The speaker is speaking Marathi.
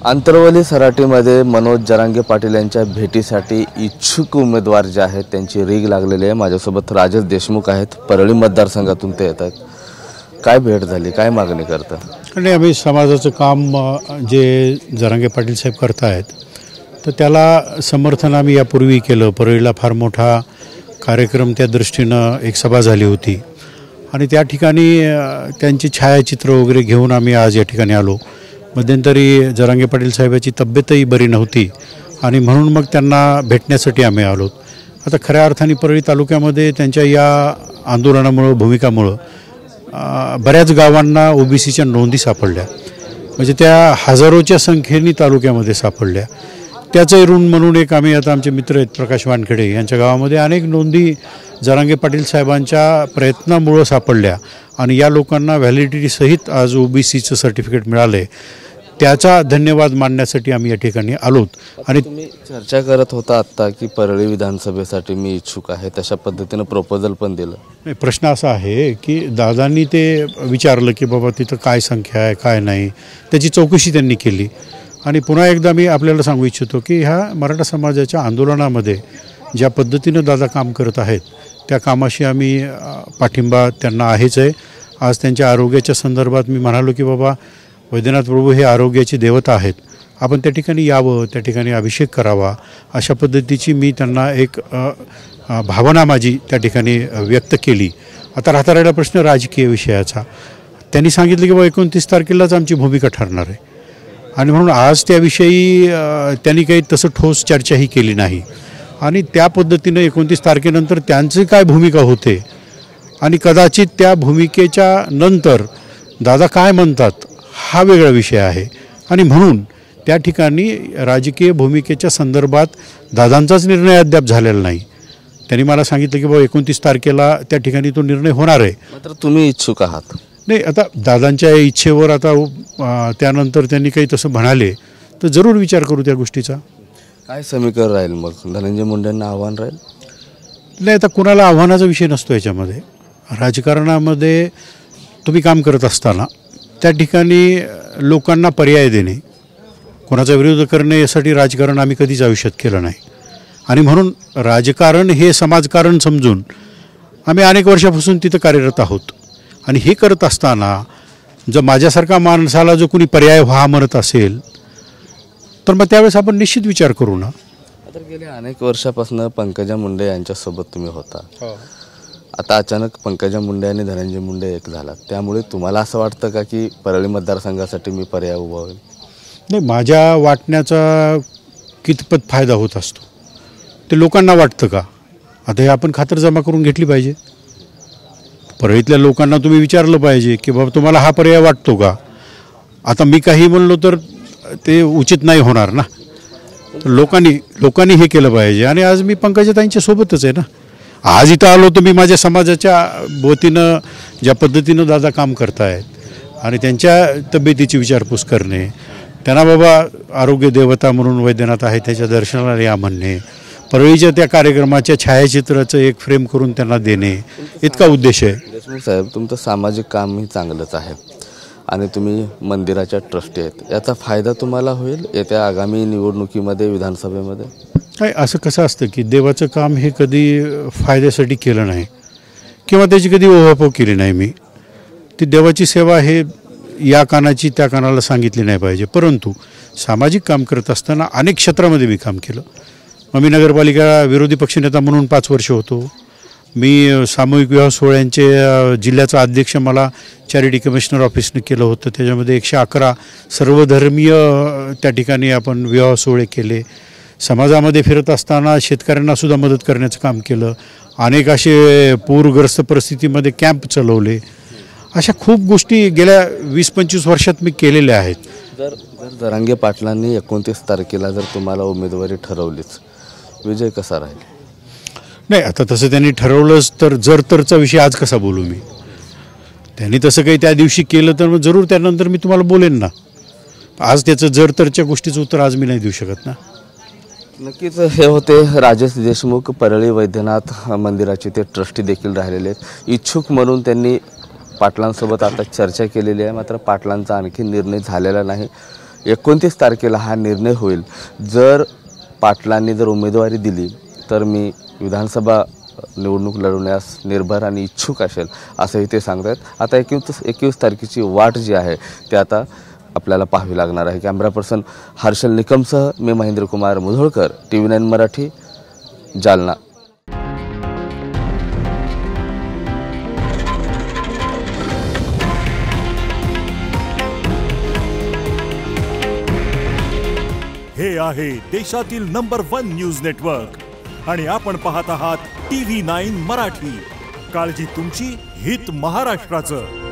आंतरवली सराटीमध्ये मनोज जरांगे पाटील यांच्या भेटीसाठी इच्छुक उमेदवार जे आहेत त्यांची रीग लागलेली आहे। माझ्यासोबत राजेश देशमुख आहेत, परळी मतदारसंघातून ते येत आहेत। काय भेट झाली, काय मागणी करतात? आणि आम्ही समाजाचं काम जे जरांगे पाटील साहेब करतायत तर त्याला समर्थन आम्ही यापूर्वी केलं। परळीला फार मोठा कार्यक्रम त्या दृष्टीनं एक सभा झाली होती आणि त्या ठिकाणी त्यांची छायाचित्र वगैरे घेऊन आम्ही आज या ठिकाणी आलो। मध्यंतरी जरांगे पाटील साहेबांची तब्येतही बरी नव्हती आणि म्हणून मग त्यांना भेटण्यासाठी आम्ही आलो। आता खऱ्या अर्थाने परळी तालुक्यामध्ये त्यांच्या या आंदोलनामुळं भूमिकामुळं बऱ्याच गावांना ओबीसीच्या नोंदी सापडल्या, म्हणजे त्या हजारोच्या संख्येने तालुक्यामध्ये सापडल्या। त्याचं ऋण म्हणून एक आम्ही आता आमचे मित्र आहेत प्रकाश वानखेडे यांच्या गावामध्ये अनेक नोंदी जरांगे पाटील साहेबांच्या प्रयत्नामुळं सापडल्या आणि या लोकांना व्हॅलिडिटी सहित आज ओबीसीचं सर्टिफिकेट मिळाले। त्याचा धन्यवाद मानण्यासाठी आम्ही या ठिकाणी आलोत। आणि तुम्ही चर्चा करत होता आत्ता की परळी विधानसभेसाठी मी इच्छुक आहे, तशा पद्धतीनं प्रपोजल पण दिलं। नाही, प्रश्न असा आहे की दादांनी ते विचारलं की बाबा तिथं काय संख्या आहे काय नाही, त्याची चौकशी त्यांनी केली। आणि पुन्हा एकदा मी आपल्याला सांगू इच्छितो की ह्या मराठा समाजाच्या आंदोलनामध्ये ज्या पद्धतीनं दादा काम करत आहेत त्या कामाशी आम्ही पाठिंबा त्यांना आहेच आहे। आज त्यांच्या आरोग्याच्या संदर्भात मी म्हणालो की बाबा वैद्यनाथ प्रभू हे आरोग्याची देवता आहेत, आपण त्या ठिकाणी यावं, त्या ठिकाणी अभिषेक करावा, अशा पद्धतीची मी त्यांना एक भावना माझी त्या ठिकाणी व्यक्त केली। आता राहता राहिला प्रश्न राजकीय विषयाचा। त्यांनी सांगितलं की बाबा 29 तारखेलाच आमची भूमिका ठरणार आहे आणि म्हणून आज त्याविषयी त्यांनी काही तसं ठोस चर्चाही केली नाही आणि त्या पद्धतीनं 29 तारखेनंतर त्यांची काय भूमिका होते आणि कदाचित त्या भूमिकेच्या नंतर दादा काय म्हणतात हा वेगळा विषय आहे। आणि म्हणून त्या ठिकाणी राजकीय भूमिकेच्या संदर्भात दादांचाच निर्णय अद्याप झालेला नाही। त्यांनी मला सांगितलं की बाबा 29 तारखेला त्या ठिकाणी तो निर्णय होणार आहे, मात्र तुम्ही इच्छुक आहात? नाही, आता दादांच्या इच्छेवर आता त्यानंतर त्यांनी काही तसं म्हणाले तर जरूर विचार करू त्या गोष्टीचा। काय समीकरण राहील मग? धनंजय मुंडेंना आव्हान राहील? नाही, आता कुणाला आव्हानाचा विषय नसतो याच्यामध्ये। राजकारणामध्ये तुम्ही काम करत असताना त्या ठिकाणी लोकांना पर्याय देणे, कोणाचा विरोध करणे यासाठी राजकारण आम्ही कधीच आयुष्यात केलं नाही आणि म्हणून राजकारण हे समाजकारण समजून आम्ही अनेक वर्षापासून तिथं कार्यरत आहोत। आणि हे करत असताना जर माझ्यासारखा माणसाला जो कोणी पर्याय व्हा म्हणत असेल तर मग त्यावेळेस आपण निश्चित विचार करू ना। तर गेल्या अनेक वर्षापासून पंकजा मुंडे यांच्यासोबत तुम्ही होता, आता अचानक पंकजा मुंडे आणि धनंजय मुंडे एक झाला, त्यामुळे तुम्हाला असं वाटतं का की परळी मतदारसंघासाठी मी पर्याय उभा होईल? नाही, माझ्या वाटण्याचा कितपत फायदा होत असतो ते लोकांना वाटतं का? आता हे आपण खातरजमा करून घेतली पाहिजे। परळीतल्या लोकांना तुम्ही विचारलं पाहिजे की बाबा तुम्हाला हा पर्याय वाटतो का? आता मी काही म्हणलो तर ते उचित नाही होणार ना। तर लोकांनी हे केलं पाहिजे आणि आज मी पंकजाताईंच्या सोबतच आहे ना। आज इथं आलो तर मी माझ्या समाजाच्या वतीनं ज्या पद्धतीनं दादा काम करतायत आणि त्यांच्या तब्येतीची विचारपूस करणे, त्यांना बाबा आरोग्य देवता म्हणून वैद्यनाथ आहे त्याच्या दर्शनाला या म्हणणे, परळीच्या त्या कार्यक्रमाच्या छायाचित्राचं एक फ्रेम करून त्यांना देणे, इतका उद्देश आहे। देशमुख साहेब, तुमचं सामाजिक कामही चांगलंच आहे आणि तुम्ही मंदिराच्या ट्रस्टी आहेत, याचा फायदा तुम्हाला होईल येत्या आगामी निवडणुकीमध्ये, विधानसभेमध्ये? काय असं कसं असतं की देवाचं काम हे कधी फायद्यासाठी केलं नाही किंवा त्याची कधी ओहापोह केली नाही मी। ती देवाची सेवा हे या कानाची त्या कानाला सांगितली नाही पाहिजे, परंतु सामाजिक काम करत असताना अनेक क्षेत्रामध्ये मी काम केलं। मग मी नगरपालिका विरोधी पक्षनेता म्हणून 5 वर्ष होतो। मी सामूहिक विवाह सोहळ्यांचे जिल्ह्याचा अध्यक्ष मला चॅरिटी कमिशनर ऑफिसने केलं होतं, त्याच्यामध्ये 111 सर्वधर्मीय त्या ठिकाणी आपण विवाह सोहळे केले। समाजामध्ये फिरत असताना शेतकऱ्यांनासुद्धा मदत करण्याचं काम केलं, अनेक असे पूरग्रस्त परिस्थितीमध्ये कॅम्प चालवले, अशा खूप गोष्टी गेल्या 20-25 वर्षात मी केलेल्या आहेत। जर जरांगे पाटलांनी 29 तारखेला जर तुम्हाला उमेदवारी ठरवलीच, विजय कसा राहील? नाही, आता तसं त्यांनी ठरवलंच तर जर तरचा विषय आज कसा बोलू मी? त्यांनी तसं काही त्या दिवशी केलं तर मग जरूर त्यानंतर मी तुम्हाला बोलेन ना। आज त्याचं जर तरच्या गोष्टीचं उत्तर आज मी नाही देऊ शकत ना। नक्कीच हे होते राजेश देशमुख, परळी वैद्यनाथ मंदिराचे ते ट्रस्टी देखील राहिलेले आहेत। इच्छुक म्हणून त्यांनी पाटलांसोबत आता चर्चा केलेली आहे, मात्र पाटलांचा आणखी निर्णय झालेला नाही। 29 तारखेला हा निर्णय होईल. जर पाटलांनी जर उमेदवारी दिली तर मी विधानसभा निवडणूक लढवण्यास निर्भर आणि इच्छुक असेल असंही ते सांगतात. आता 21 तारखेची वाट जी आहे ते आता आपल्याला पाहावी लागणार आहे. कॅमेरा पर्सन हर्षल निकमसह मी महेंद्रकुमार मुधोळकर, TV9 मराठी, जालना. हे आहे देशातील नंबर 1 न्यूज नेटवर्क आणि आपण पाहत आहात TV9 मराठी. काळजी तुमची, हित महाराष्ट्राचं.